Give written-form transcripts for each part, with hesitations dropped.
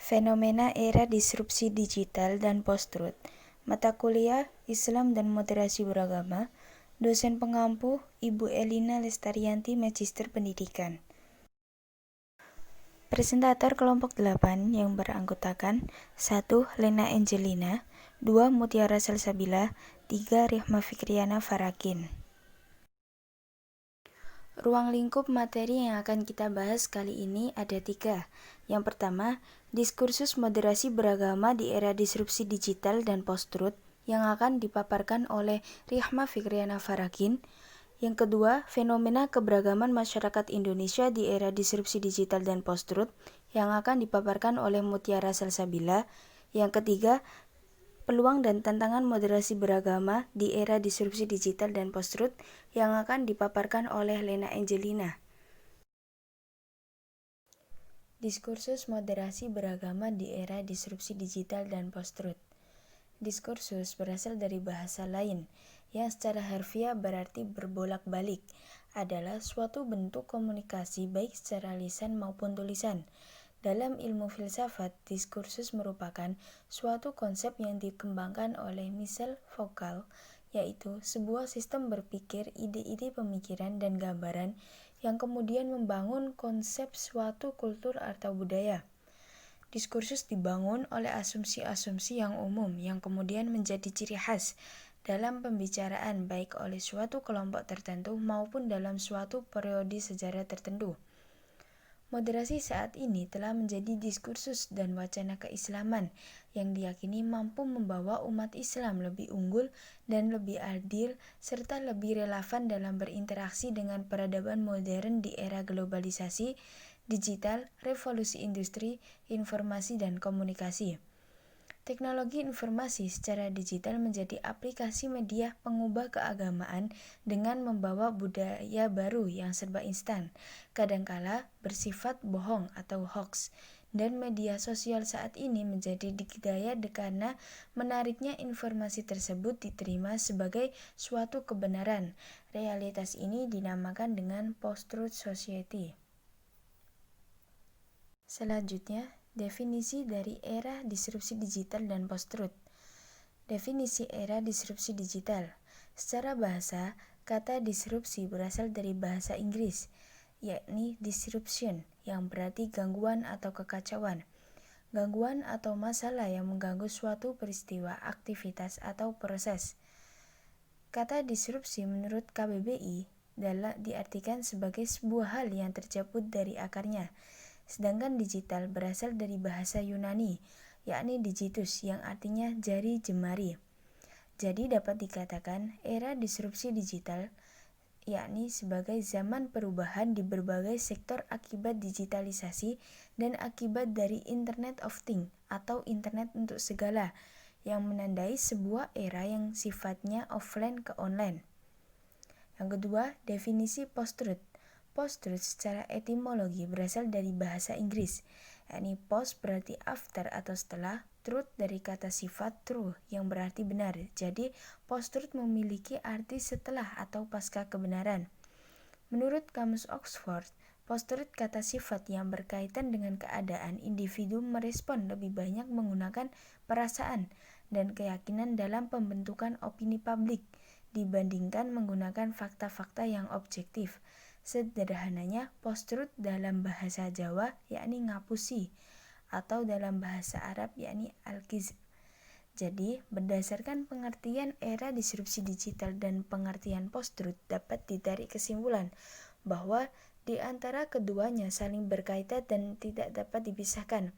Fenomena era disrupsi digital dan post-truth. Mata kuliah Islam dan Moderasi Beragama. Dosen pengampu Ibu Elina Lestarianti, Magister Pendidikan. Presentator kelompok 8 yang beranggotakan 1. Lena Angelina, 2. Mutiara Salsabila, 3. Rihma Fikriana Farakin. Ruang lingkup materi yang akan kita bahas kali ini ada 3. Yang pertama, diskursus moderasi beragama di era disrupsi digital dan post-truth yang akan dipaparkan oleh Rihma Fikriana Farakin. Yang kedua, fenomena keberagaman masyarakat Indonesia di era disrupsi digital dan post-truth yang akan dipaparkan oleh Mutiara Salsabila. Yang ketiga, peluang dan tantangan moderasi beragama di era disrupsi digital dan post-truth yang akan dipaparkan oleh Lena Angelina. Diskursus moderasi beragama di era disrupsi digital dan post-truth. Diskursus berasal dari bahasa lain yang secara harfiah berarti berbolak-balik, adalah suatu bentuk komunikasi baik secara lisan maupun tulisan. Dalam ilmu filsafat, diskursus merupakan suatu konsep yang dikembangkan oleh Michel Foucault, yaitu sebuah sistem berpikir, ide-ide pemikiran, dan gambaran yang kemudian membangun konsep suatu kultur atau budaya. Diskursus dibangun oleh asumsi-asumsi yang umum yang kemudian menjadi ciri khas dalam pembicaraan baik oleh suatu kelompok tertentu maupun dalam suatu periode sejarah tertentu. Moderasi saat ini telah menjadi diskursus dan wacana keislaman yang diyakini mampu membawa umat Islam lebih unggul dan lebih adil serta lebih relevan dalam berinteraksi dengan peradaban modern di era globalisasi, digital, revolusi industri, informasi dan komunikasi. Teknologi informasi secara digital menjadi aplikasi media pengubah keagamaan dengan membawa budaya baru yang serba instan, kadangkala bersifat bohong atau hoax, dan media sosial saat ini menjadi dikdaya karena menariknya informasi tersebut diterima sebagai suatu kebenaran. Realitas ini dinamakan dengan post-truth society. Selanjutnya, definisi dari era disrupsi digital dan post-truth. Definisi era disrupsi digital. Secara bahasa, kata disrupsi berasal dari bahasa Inggris, yakni disruption, yang berarti gangguan atau kekacauan. Gangguan atau masalah yang mengganggu suatu peristiwa, aktivitas, atau proses. Kata disrupsi menurut KBBI diartikan sebagai sebuah hal yang tercabut dari akarnya. Sedangkan digital berasal dari bahasa Yunani, yakni digitus yang artinya jari jemari. Jadi dapat dikatakan era disrupsi digital yakni sebagai zaman perubahan di berbagai sektor akibat digitalisasi dan akibat dari Internet of Things atau Internet untuk segala yang menandai sebuah era yang sifatnya offline ke online. Yang kedua, definisi post-truth. Post-truth secara etimologi berasal dari bahasa Inggris, yakni post berarti after atau setelah, truth dari kata sifat true yang berarti benar. Jadi, post-truth memiliki arti setelah atau pasca kebenaran. Menurut Kamus Oxford, post-truth kata sifat yang berkaitan dengan keadaan individu merespon lebih banyak menggunakan perasaan dan keyakinan dalam pembentukan opini publik dibandingkan menggunakan fakta-fakta yang objektif. Sederhananya, post-truth dalam bahasa Jawa yakni ngapusi atau dalam bahasa Arab yakni al-kizb. Jadi, berdasarkan pengertian era disrupsi digital dan pengertian post-truth dapat ditarik kesimpulan bahwa di antara keduanya saling berkaitan dan tidak dapat dipisahkan.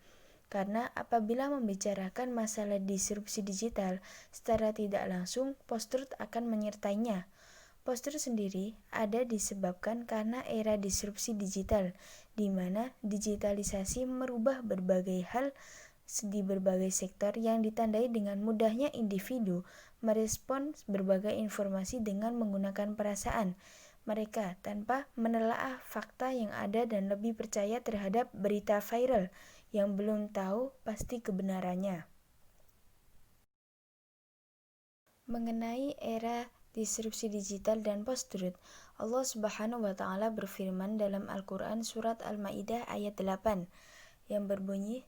Karena apabila membicarakan masalah disrupsi digital secara tidak langsung, post-truth akan menyertainya. Post-truth sendiri ada disebabkan karena era disrupsi digital, di mana digitalisasi merubah berbagai hal di berbagai sektor yang ditandai dengan mudahnya individu merespon berbagai informasi dengan menggunakan perasaan mereka tanpa menelaah fakta yang ada dan lebih percaya terhadap berita viral yang belum tahu pasti kebenarannya. Mengenai era disrupsi digital dan post-truth, Allah Subhanahu wa Ta'ala berfirman dalam Al-Quran surat Al-Maidah ayat 8 yang berbunyi,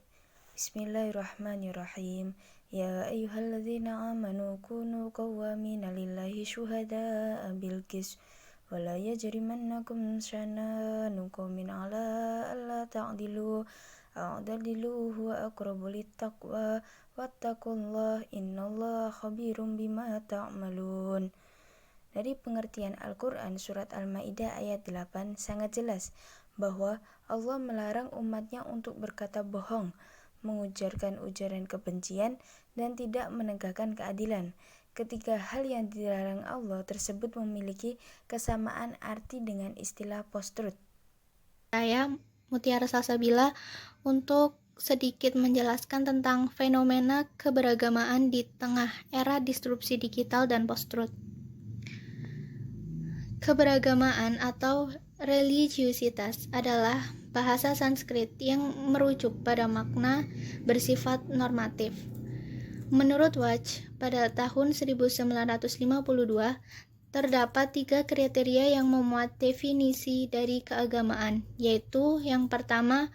Bismillahirrahmanirrahim. Ya ayyuhalladzina amanu kunu qawwamina lillahi syuhada'a bil qis wa la yajrimannakum syananu qaumin ala alla ta'dilu a'dilu huwa aqrabu littaqwa wattaqullaha innallaha khabirum bima ta'malun. Dari pengertian Al-Quran Surat Al-Ma'idah ayat 8 sangat jelas bahwa Allah melarang umatnya untuk berkata bohong, mengujarkan ujaran kebencian, dan tidak menegakkan keadilan. Ketiga hal yang dilarang Allah tersebut memiliki kesamaan arti dengan istilah post-truth. Saya Mutiara Salsabila untuk sedikit menjelaskan tentang fenomena keberagamaan di tengah era disrupsi digital dan post-truth. Keberagamaan atau religiusitas adalah bahasa Sanskrit yang merujuk pada makna bersifat normatif. Menurut Watch, pada tahun 1952, terdapat 3 kriteria yang memuat definisi dari keagamaan, yaitu yang pertama,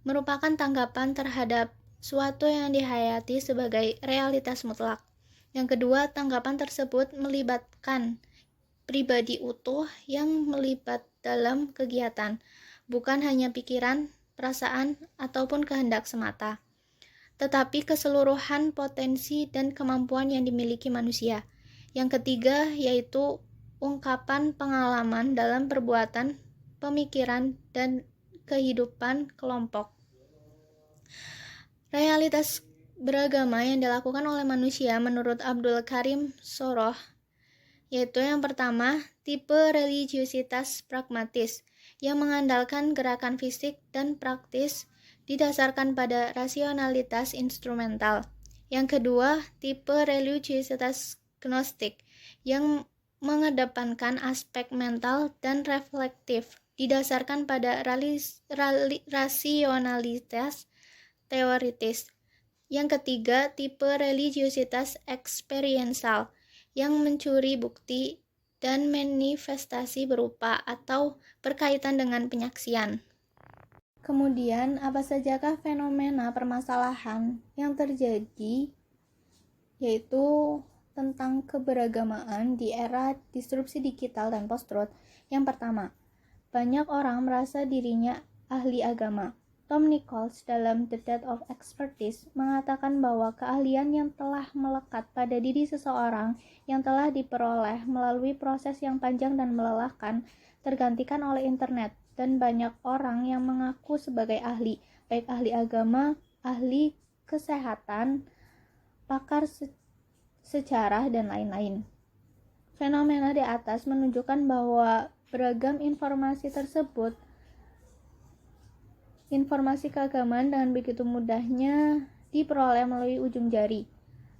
merupakan tanggapan terhadap suatu yang dihayati sebagai realitas mutlak. Yang kedua, tanggapan tersebut melibatkan pribadi utuh yang melibat dalam kegiatan, bukan hanya pikiran, perasaan, ataupun kehendak semata, tetapi keseluruhan potensi dan kemampuan yang dimiliki manusia. Yang ketiga, yaitu ungkapan pengalaman dalam perbuatan, pemikiran, dan kehidupan kelompok. Realitas beragama yang dilakukan oleh manusia menurut Abdul Karim Soroh, yaitu yang pertama, tipe religiusitas pragmatis, yang mengandalkan gerakan fisik dan praktis didasarkan pada rasionalitas instrumental. Yang kedua, tipe religiusitas gnostik, yang mengedepankan aspek mental dan reflektif, didasarkan pada rasionalitas teoritis. Yang ketiga, tipe religiusitas eksperiensal, yang mencuri bukti dan manifestasi berupa atau berkaitan dengan penyaksian. Kemudian, apa sajakah fenomena permasalahan yang terjadi, yaitu tentang keberagamaan di era disrupsi digital dan post-truth? Yang pertama, banyak orang merasa dirinya ahli agama. Tom Nichols dalam The Death of Expertise mengatakan bahwa keahlian yang telah melekat pada diri seseorang yang telah diperoleh melalui proses yang panjang dan melelahkan tergantikan oleh internet, dan banyak orang yang mengaku sebagai ahli, baik ahli agama, ahli kesehatan, pakar sejarah, dan lain-lain. Fenomena di atas menunjukkan bahwa beragam informasi tersebut, informasi keagamaan dengan begitu mudahnya diperoleh melalui ujung jari.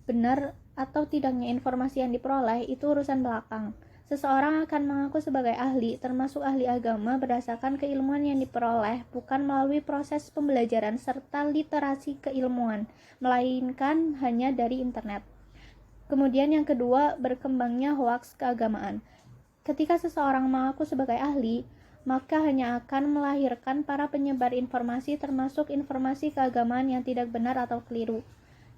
Benar atau tidaknya informasi yang diperoleh itu urusan belakang. Seseorang akan mengaku sebagai ahli, termasuk ahli agama, berdasarkan keilmuan yang diperoleh, bukan melalui proses pembelajaran serta literasi keilmuan, melainkan hanya dari internet. Kemudian yang kedua, berkembangnya hoaks keagamaan. Ketika seseorang mengaku sebagai ahli, maka hanya akan melahirkan para penyebar informasi, termasuk informasi keagamaan yang tidak benar atau keliru.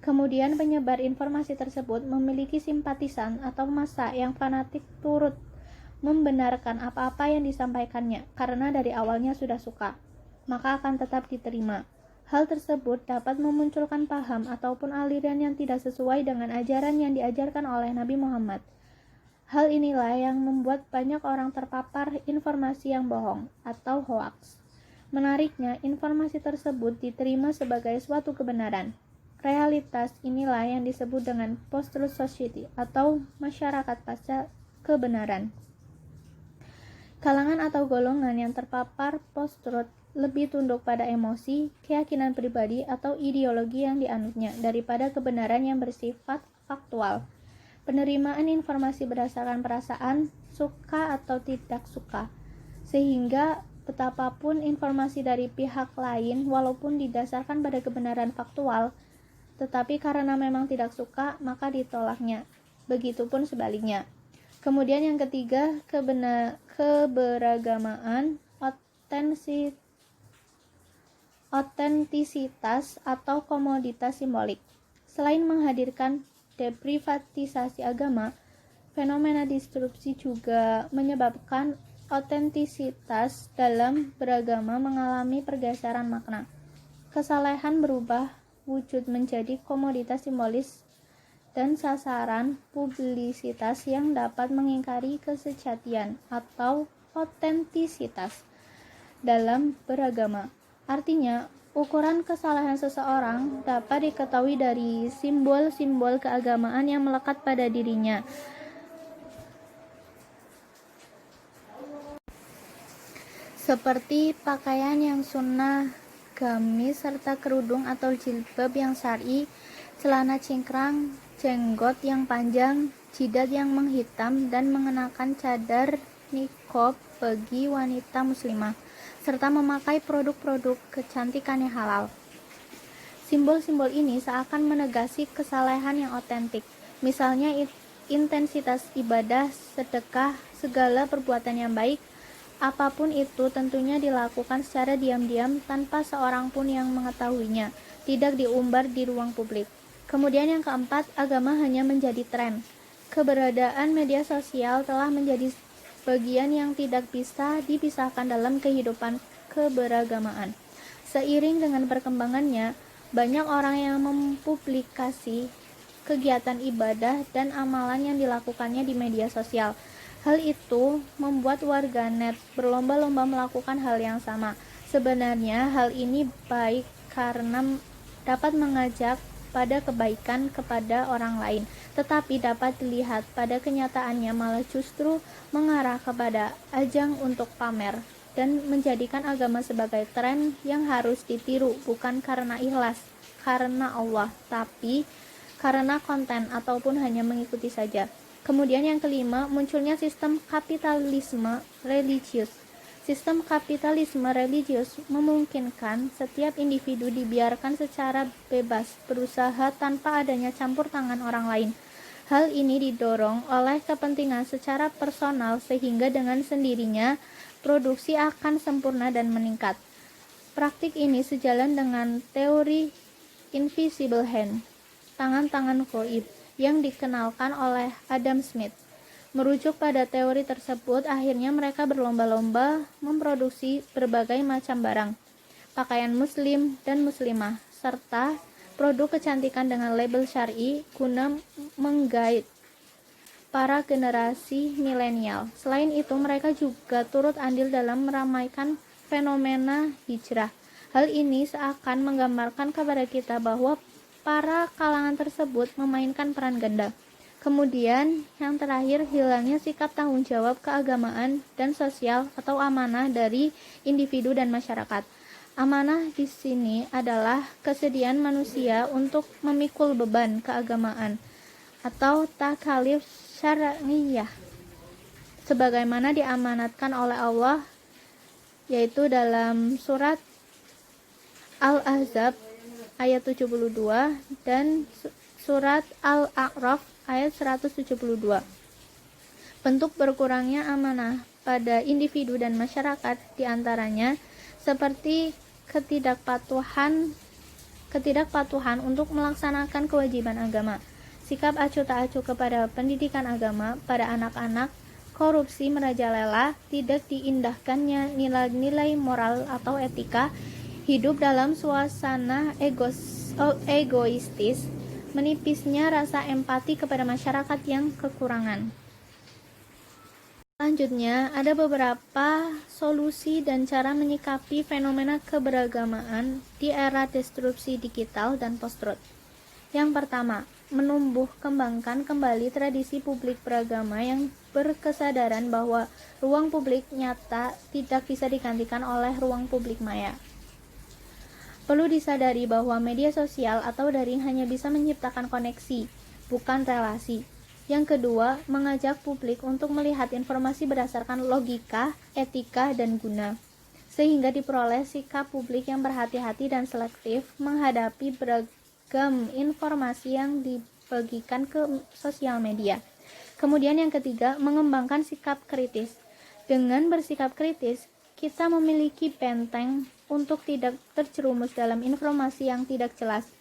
Kemudian penyebar informasi tersebut memiliki simpatisan atau massa yang fanatik turut membenarkan apa-apa yang disampaikannya, karena dari awalnya sudah suka, maka akan tetap diterima. Hal tersebut dapat memunculkan paham ataupun aliran yang tidak sesuai dengan ajaran yang diajarkan oleh Nabi Muhammad. Hal inilah yang membuat banyak orang terpapar informasi yang bohong atau hoaks. Menariknya, informasi tersebut diterima sebagai suatu kebenaran. Realitas inilah yang disebut dengan post-truth society atau masyarakat pasca kebenaran. Kalangan atau golongan yang terpapar post-truth lebih tunduk pada emosi, keyakinan pribadi, atau ideologi yang dianutnya daripada kebenaran yang bersifat faktual. Penerimaan informasi berdasarkan perasaan, suka atau tidak suka, sehingga betapapun informasi dari pihak lain walaupun didasarkan pada kebenaran faktual, tetapi karena memang tidak suka maka ditolaknya. Begitupun sebaliknya. Kemudian yang ketiga, keberagamaan, otentisitas atau komoditas simbolik. Selain menghadirkan deprivatisasi agama, fenomena disrupsi juga menyebabkan otentisitas dalam beragama mengalami pergeseran makna. Kesalehan berubah wujud menjadi komoditas simbolis dan sasaran publisitas yang dapat mengingkari kesejatian atau otentisitas dalam beragama. Artinya, ukuran kesalahan seseorang dapat diketahui dari simbol-simbol keagamaan yang melekat pada dirinya. Seperti pakaian yang sunnah, gamis serta kerudung atau jilbab yang syar'i, celana cingkrang, jenggot yang panjang, jidat yang menghitam, dan mengenakan cadar niqab bagi wanita muslimah, serta memakai produk-produk kecantikan yang halal. Simbol-simbol ini seakan menegasi kesalehan yang otentik, misalnya intensitas ibadah, sedekah, segala perbuatan yang baik, apapun itu tentunya dilakukan secara diam-diam tanpa seorang pun yang mengetahuinya, tidak diumbar di ruang publik. Kemudian yang keempat, agama hanya menjadi tren. Keberadaan media sosial telah menjadi bagian yang tidak bisa dipisahkan dalam kehidupan keberagamaan. Seiring dengan perkembangannya, banyak orang yang mempublikasi kegiatan ibadah dan amalan yang dilakukannya di media sosial. Hal itu membuat warganet berlomba-lomba melakukan hal yang sama. Sebenarnya hal ini baik karena dapat mengajak pada kebaikan kepada orang lain, tetapi dapat dilihat pada kenyataannya malah justru mengarah kepada ajang untuk pamer dan menjadikan agama sebagai tren yang harus ditiru, bukan karena ikhlas, karena Allah, tapi karena konten ataupun hanya mengikuti saja. Kemudian yang kelima, munculnya sistem kapitalisme religius. Sistem kapitalisme religius memungkinkan setiap individu dibiarkan secara bebas berusaha tanpa adanya campur tangan orang lain. Hal ini didorong oleh kepentingan secara personal sehingga dengan sendirinya produksi akan sempurna dan meningkat. Praktik ini sejalan dengan teori invisible hand, tangan-tangan gaib, yang dikenalkan oleh Adam Smith. Merujuk pada teori tersebut, akhirnya mereka berlomba-lomba memproduksi berbagai macam barang, pakaian muslim dan muslimah, serta produk kecantikan dengan label syar'i guna menggait para generasi milenial. Selain itu, mereka juga turut andil dalam meramaikan fenomena hijrah. Hal ini seakan menggambarkan kepada kita bahwa para kalangan tersebut memainkan peran ganda. Kemudian, yang terakhir, hilangnya sikap tanggung jawab keagamaan dan sosial atau amanah dari individu dan masyarakat. Amanah di sini adalah kesediaan manusia untuk memikul beban keagamaan atau takalif syar'iyah sebagaimana diamanatkan oleh Allah, yaitu dalam surat Al-Ahzab ayat 72 dan surat Al-A'raf ayat 172. Bentuk berkurangnya amanah pada individu dan masyarakat diantaranya seperti ketidakpatuhan untuk melaksanakan kewajiban agama, sikap acuh tak acuh kepada pendidikan agama pada anak-anak, korupsi merajalela, tidak diindahkannya nilai-nilai moral atau etika, hidup dalam suasana egoistis, menipisnya rasa empati kepada masyarakat yang kekurangan. Selanjutnya, ada beberapa solusi dan cara menyikapi fenomena keberagamaan di era disrupsi digital dan post-truth. Yang pertama, menumbuh kembangkan kembali tradisi publik beragama yang berkesadaran bahwa ruang publik nyata tidak bisa digantikan oleh ruang publik maya. Perlu disadari bahwa media sosial atau daring hanya bisa menciptakan koneksi, bukan relasi. Yang kedua, mengajak publik untuk melihat informasi berdasarkan logika, etika, dan guna, sehingga diperoleh sikap publik yang berhati-hati dan selektif menghadapi beragam informasi yang dibagikan ke sosial media. Kemudian yang ketiga, mengembangkan sikap kritis. Dengan bersikap kritis, kita memiliki benteng untuk tidak terjerumus dalam informasi yang tidak jelas.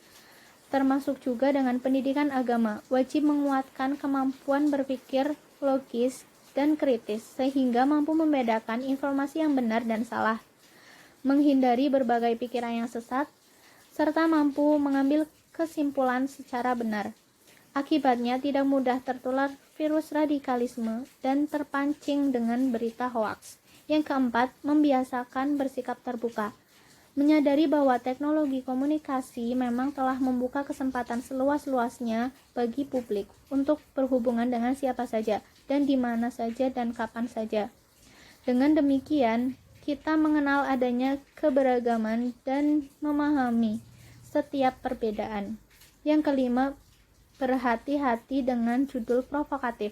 Termasuk juga dengan pendidikan agama, wajib menguatkan kemampuan berpikir logis dan kritis sehingga mampu membedakan informasi yang benar dan salah, menghindari berbagai pikiran yang sesat, serta mampu mengambil kesimpulan secara benar. Akibatnya tidak mudah tertular virus radikalisme dan terpancing dengan berita hoaks. Yang keempat, membiasakan bersikap terbuka. Menyadari bahwa teknologi komunikasi memang telah membuka kesempatan seluas-luasnya bagi publik untuk berhubungan dengan siapa saja dan di mana saja dan kapan saja. Dengan demikian, kita mengenal adanya keberagaman dan memahami setiap perbedaan. Yang kelima, berhati-hati dengan judul provokatif.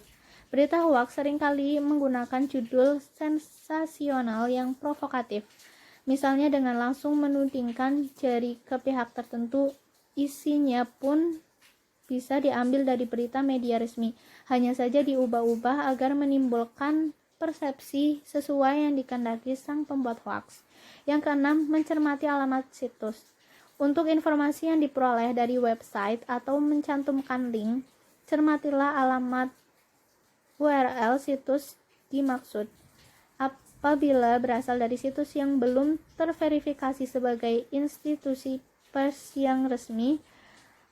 Berita hoaks seringkali menggunakan judul sensasional yang provokatif. Misalnya dengan langsung menudingkan jari ke pihak tertentu, isinya pun bisa diambil dari berita media resmi, hanya saja diubah-ubah agar menimbulkan persepsi sesuai yang dikehendaki sang pembuat hoaks. Yang keenam, mencermati alamat situs. Untuk informasi yang diperoleh dari website atau mencantumkan link, cermatilah alamat URL situs dimaksud. Apabila berasal dari situs yang belum terverifikasi sebagai institusi pers yang resmi,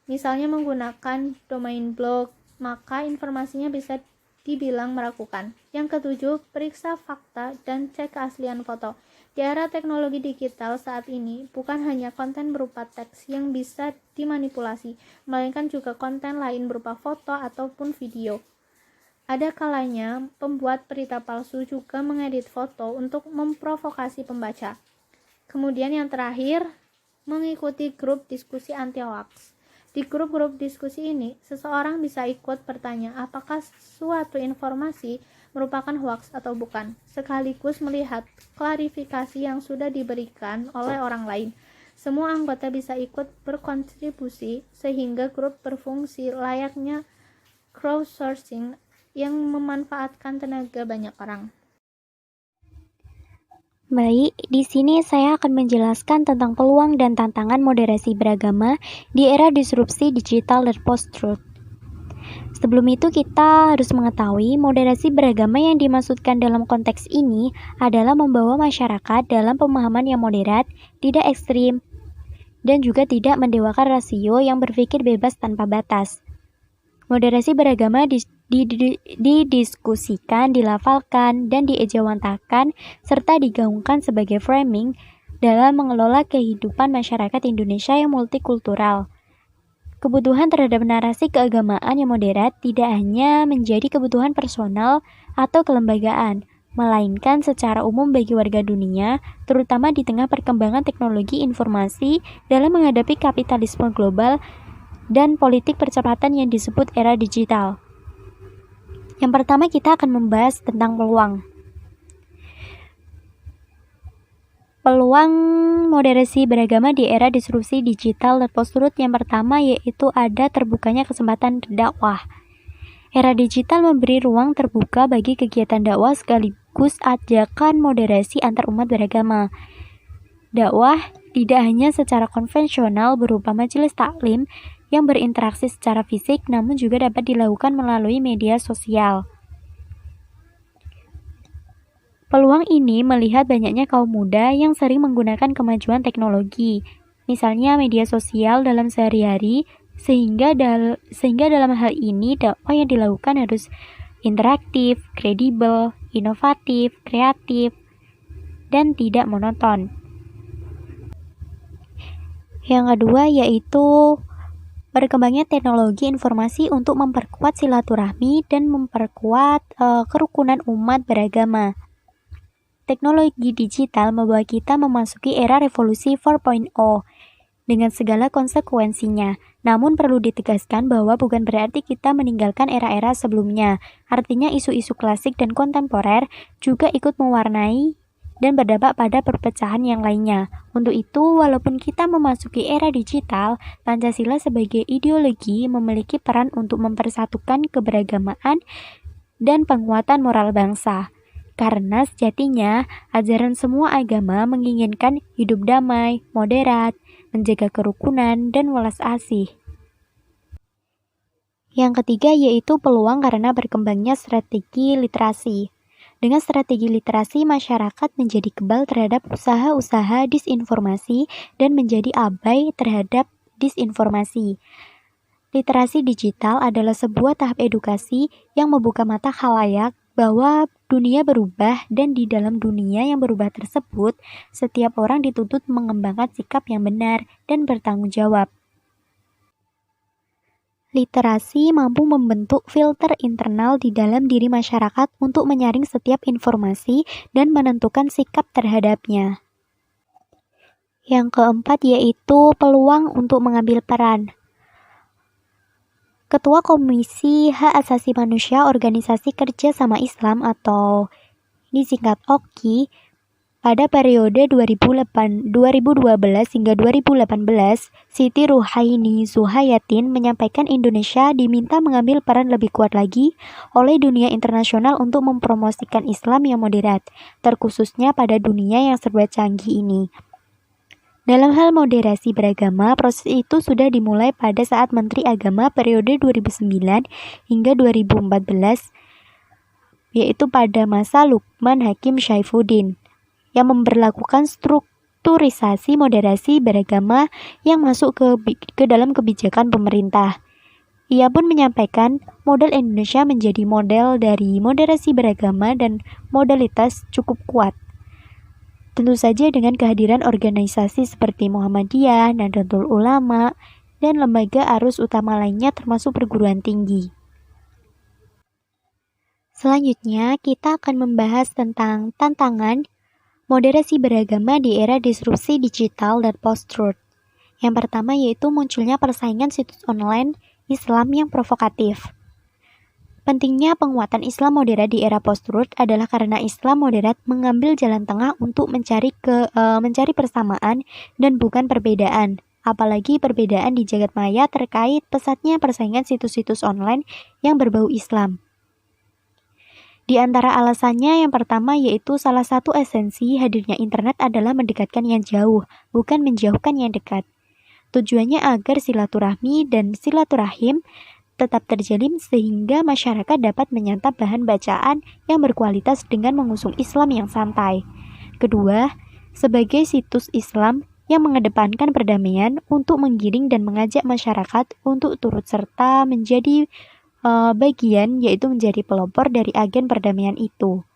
misalnya menggunakan domain blog, maka informasinya bisa dibilang meragukan. Yang ketujuh, periksa fakta dan cek keaslian foto. Di era teknologi digital saat ini, bukan hanya konten berupa teks yang bisa dimanipulasi, melainkan juga konten lain berupa foto ataupun video. Ada kalanya pembuat berita palsu juga mengedit foto untuk memprovokasi pembaca. Kemudian yang terakhir, mengikuti grup diskusi anti hoax. Di grup-grup diskusi ini, seseorang bisa ikut bertanya apakah suatu informasi merupakan hoax atau bukan, sekaligus melihat klarifikasi yang sudah diberikan oleh orang lain. Semua anggota bisa ikut berkontribusi sehingga grup berfungsi layaknya crowdsourcing yang memanfaatkan tenaga banyak orang. Baik, di sini saya akan menjelaskan tentang peluang dan tantangan moderasi beragama di era disrupsi digital dan post-truth. Sebelum itu kita harus mengetahui moderasi beragama yang dimaksudkan dalam konteks ini adalah membawa masyarakat dalam pemahaman yang moderat, tidak ekstrim, dan juga tidak mendewakan rasio yang berpikir bebas tanpa batas. Moderasi beragama didiskusikan, dilafalkan, dan diejawantahkan, serta digaungkan sebagai framing dalam mengelola kehidupan masyarakat Indonesia yang multikultural. Kebutuhan terhadap narasi keagamaan yang moderat tidak hanya menjadi kebutuhan personal atau kelembagaan, melainkan secara umum bagi warga dunia, terutama di tengah perkembangan teknologi informasi dalam menghadapi kapitalisme global dan politik percepatan yang disebut era digital. Yang pertama kita akan membahas tentang peluang. Peluang moderasi beragama di era disrupsi digital dan post-truth yang pertama yaitu ada terbukanya kesempatan dakwah. Era digital memberi ruang terbuka bagi kegiatan dakwah sekaligus ajakan moderasi antar umat beragama. Dakwah tidak hanya secara konvensional berupa majelis taklim yang berinteraksi secara fisik, namun juga dapat dilakukan melalui media sosial. Peluang ini melihat banyaknya kaum muda yang sering menggunakan kemajuan teknologi, misalnya media sosial dalam sehari-hari, sehingga dalam hal ini dakwah yang dilakukan harus interaktif, kredibel, inovatif, kreatif, dan tidak monoton. Yang kedua yaitu berkembangnya teknologi informasi untuk memperkuat silaturahmi dan memperkuat kerukunan umat beragama. Teknologi digital membawa kita memasuki era revolusi 4.0 dengan segala konsekuensinya. Namun perlu ditegaskan bahwa bukan berarti kita meninggalkan era-era sebelumnya. Artinya isu-isu klasik dan kontemporer juga ikut mewarnai dan berdampak pada perpecahan yang lainnya. Untuk itu, walaupun kita memasuki era digital, Pancasila sebagai ideologi memiliki peran untuk mempersatukan keberagamaan dan penguatan moral bangsa. Karena sejatinya, ajaran semua agama menginginkan hidup damai, moderat, menjaga kerukunan, dan welas asih. Yang ketiga yaitu peluang karena berkembangnya strategi literasi. Dengan strategi literasi, masyarakat menjadi kebal terhadap usaha-usaha disinformasi dan menjadi abai terhadap disinformasi. Literasi digital adalah sebuah tahap edukasi yang membuka mata khalayak bahwa dunia berubah, dan di dalam dunia yang berubah tersebut, setiap orang dituntut mengembangkan sikap yang benar dan bertanggung jawab. Literasi mampu membentuk filter internal di dalam diri masyarakat untuk menyaring setiap informasi dan menentukan sikap terhadapnya. Yang keempat yaitu peluang untuk mengambil peran. Ketua Komisi Hak Asasi Manusia Organisasi Kerja Sama Islam atau disingkat OKI pada periode 2012 hingga 2018, Siti Ruhaini Zuhayatin menyampaikan Indonesia diminta mengambil peran lebih kuat lagi oleh dunia internasional untuk mempromosikan Islam yang moderat, terkhususnya pada dunia yang serba canggih ini. Dalam hal moderasi beragama, proses itu sudah dimulai pada saat Menteri Agama periode 2009 hingga 2014, yaitu pada masa Lukman Hakim Saifuddin, yang memberlakukan strukturisasi moderasi beragama yang masuk ke dalam kebijakan pemerintah. Ia pun menyampaikan model Indonesia menjadi model dari moderasi beragama dan modalitas cukup kuat. Tentu saja dengan kehadiran organisasi seperti Muhammadiyah, Nahdlatul Ulama, dan lembaga arus utama lainnya termasuk perguruan tinggi. Selanjutnya, kita akan membahas tentang tantangan moderasi beragama di era disrupsi digital dan post-truth. Yang pertama yaitu munculnya persaingan situs online Islam yang provokatif. Pentingnya penguatan Islam moderat di era post-truth adalah karena Islam moderat mengambil jalan tengah untuk mencari persamaan dan bukan perbedaan, apalagi perbedaan di jagat maya terkait pesatnya persaingan situs-situs online yang berbau Islam. Di antara alasannya yang pertama yaitu salah satu esensi hadirnya internet adalah mendekatkan yang jauh, bukan menjauhkan yang dekat. Tujuannya agar silaturahmi dan silaturahim tetap terjalin sehingga masyarakat dapat menyantap bahan bacaan yang berkualitas dengan mengusung Islam yang santai. Kedua, sebagai situs Islam yang mengedepankan perdamaian untuk menggiring dan mengajak masyarakat untuk turut serta menjadi bagian, yaitu menjadi pelopor dari agen perdamaian itu.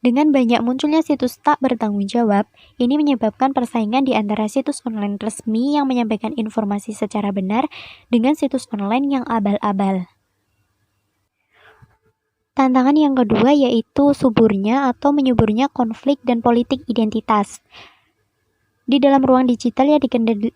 Dengan banyak munculnya situs tak bertanggung jawab, ini menyebabkan persaingan di antara situs online resmi yang menyampaikan informasi secara benar dengan situs online yang abal-abal. Tantangan yang kedua yaitu suburnya atau menyuburnya konflik dan politik identitas. Di dalam ruang digital yang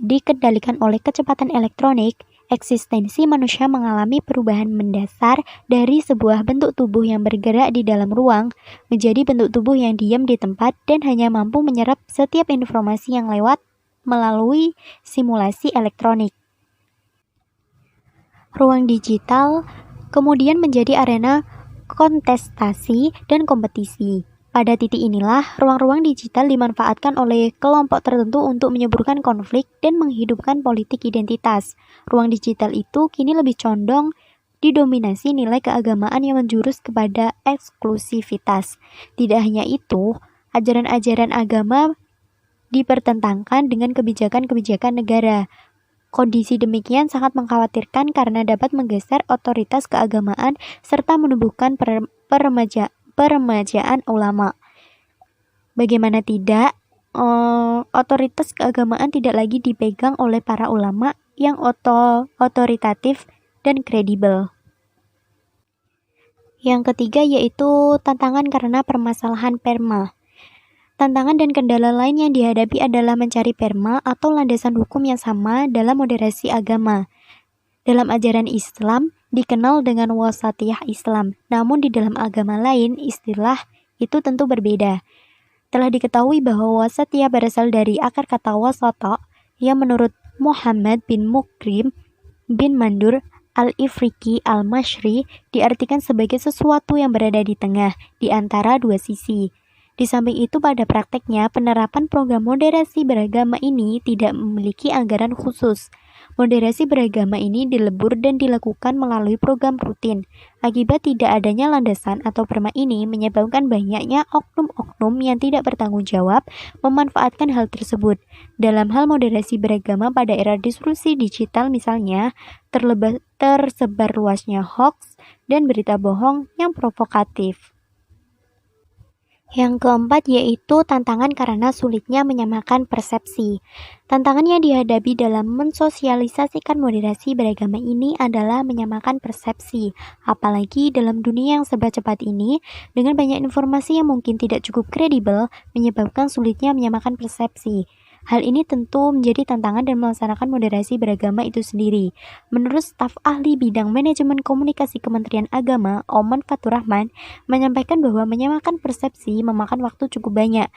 dikendalikan oleh kecepatan elektronik, eksistensi manusia mengalami perubahan mendasar dari sebuah bentuk tubuh yang bergerak di dalam ruang menjadi bentuk tubuh yang diam di tempat dan hanya mampu menyerap setiap informasi yang lewat melalui simulasi elektronik. Ruang digital kemudian menjadi arena kontestasi dan kompetisi. Pada titik inilah, ruang-ruang digital dimanfaatkan oleh kelompok tertentu untuk menyuburkan konflik dan menghidupkan politik identitas. Ruang digital itu kini lebih condong didominasi nilai keagamaan yang menjurus kepada eksklusivitas. Tidak hanya itu, ajaran-ajaran agama dipertentangkan dengan kebijakan-kebijakan negara. Kondisi demikian sangat mengkhawatirkan karena dapat menggeser otoritas keagamaan serta menumbuhkan peremajaan ulama. Bagaimana tidak, otoritas keagamaan tidak lagi dipegang oleh para ulama yang otoritatif dan kredibel. Yang ketiga yaitu tantangan karena permasalahan perma. Tantangan dan kendala lain yang dihadapi adalah mencari perma atau landasan hukum yang sama dalam moderasi agama. Dalam ajaran Islam, dikenal dengan wasatiyah Islam, namun di dalam agama lain, istilah itu tentu berbeda. Telah diketahui bahwa wasatiyah berasal dari akar kata wasata, yang menurut Muhammad bin Mukrim bin Mandur al-Ifriqi al-Mashri diartikan sebagai sesuatu yang berada di tengah, di antara dua sisi. Di samping itu, pada prakteknya, penerapan program moderasi beragama ini tidak memiliki anggaran khusus. Moderasi beragama ini dilebur dan dilakukan melalui program rutin. Akibat tidak adanya landasan atau perma ini menyebabkan banyaknya oknum-oknum yang tidak bertanggung jawab memanfaatkan hal tersebut. Dalam hal moderasi beragama pada era disrupsi digital misalnya, tersebar luasnya hoax dan berita bohong yang provokatif. Yang keempat yaitu tantangan karena sulitnya menyamakan persepsi. Tantangan yang dihadapi dalam mensosialisasikan moderasi beragama ini adalah menyamakan persepsi, apalagi dalam dunia yang serba cepat ini, dengan banyak informasi yang mungkin tidak cukup kredibel, menyebabkan sulitnya menyamakan persepsi. Hal ini tentu menjadi tantangan dan melaksanakan moderasi beragama itu sendiri. Menurut staf ahli bidang manajemen komunikasi Kementerian Agama, Oman Fatur Rahman, menyampaikan bahwa menyamakan persepsi memakan waktu cukup banyak.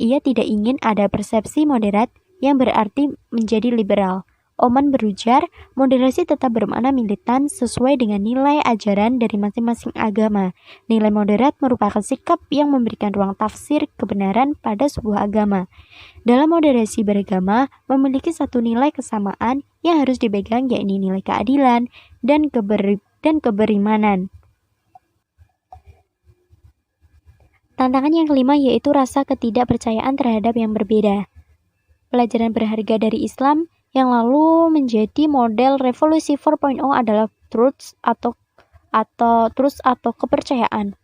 Ia tidak ingin ada persepsi moderat yang berarti menjadi liberal. Oman berujar, moderasi tetap bermakna militan sesuai dengan nilai ajaran dari masing-masing agama. Nilai moderat merupakan sikap yang memberikan ruang tafsir kebenaran pada sebuah agama. Dalam moderasi beragama, memiliki satu nilai kesamaan yang harus dipegang, yakni nilai keadilan dan keberimanan. Tantangan yang kelima yaitu rasa ketidakpercayaan terhadap yang berbeda. Pelajaran berharga dari Islam yang lalu menjadi model revolusi 4.0 adalah truth atau kepercayaan.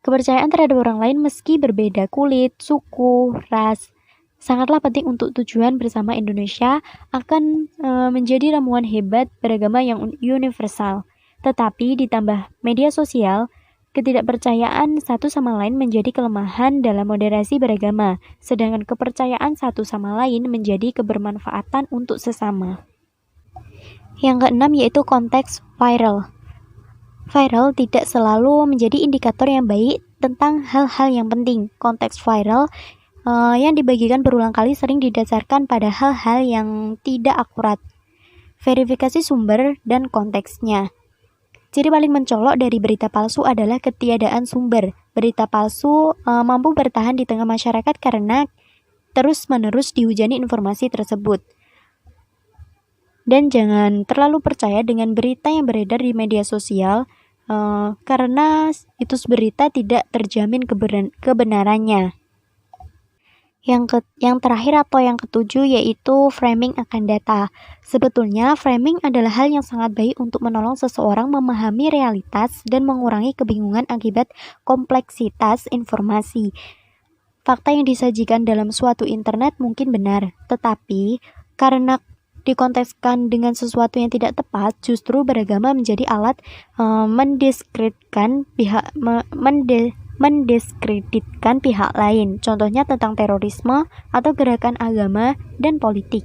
Kepercayaan terhadap orang lain meski berbeda kulit, suku, ras, sangatlah penting untuk tujuan bersama Indonesia akan menjadi ramuan hebat beragama yang universal. Tetapi ditambah media sosial, ketidakpercayaan satu sama lain menjadi kelemahan dalam moderasi beragama, sedangkan kepercayaan satu sama lain menjadi kebermanfaatan untuk sesama. Yang keenam yaitu konteks viral. Viral tidak selalu menjadi indikator yang baik tentang hal-hal yang penting. Konteks viral yang dibagikan berulang kali sering didasarkan pada hal-hal yang tidak akurat. Verifikasi sumber dan konteksnya. Ciri paling mencolok dari berita palsu adalah ketiadaan sumber. Berita palsu mampu bertahan di tengah masyarakat karena terus-menerus dihujani informasi tersebut. Dan jangan terlalu percaya dengan berita yang beredar di media sosial karena situs berita tidak terjamin kebenarannya. Yang terakhir atau yang ketujuh yaitu framing akan data. Sebetulnya framing adalah hal yang sangat baik untuk menolong seseorang memahami realitas dan mengurangi kebingungan akibat kompleksitas informasi. Fakta yang disajikan dalam suatu internet mungkin benar, tetapi karena dikontekskan dengan sesuatu yang tidak tepat, justru beragama menjadi alat mendiskreditkan pihak lain, contohnya tentang terorisme atau gerakan agama dan politik.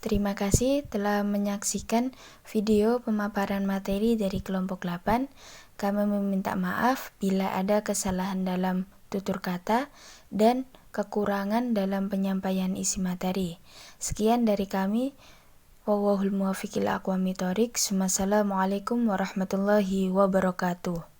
Terima kasih telah menyaksikan video pemaparan materi dari kelompok 8. Kami meminta maaf bila ada kesalahan dalam tutur kata dan kekurangan dalam penyampaian isi materi. Sekian dari kami. Wallahul muwaffiq ila aqwamit thoriq. Wassalamualaikum warahmatullahi wabarakatuh.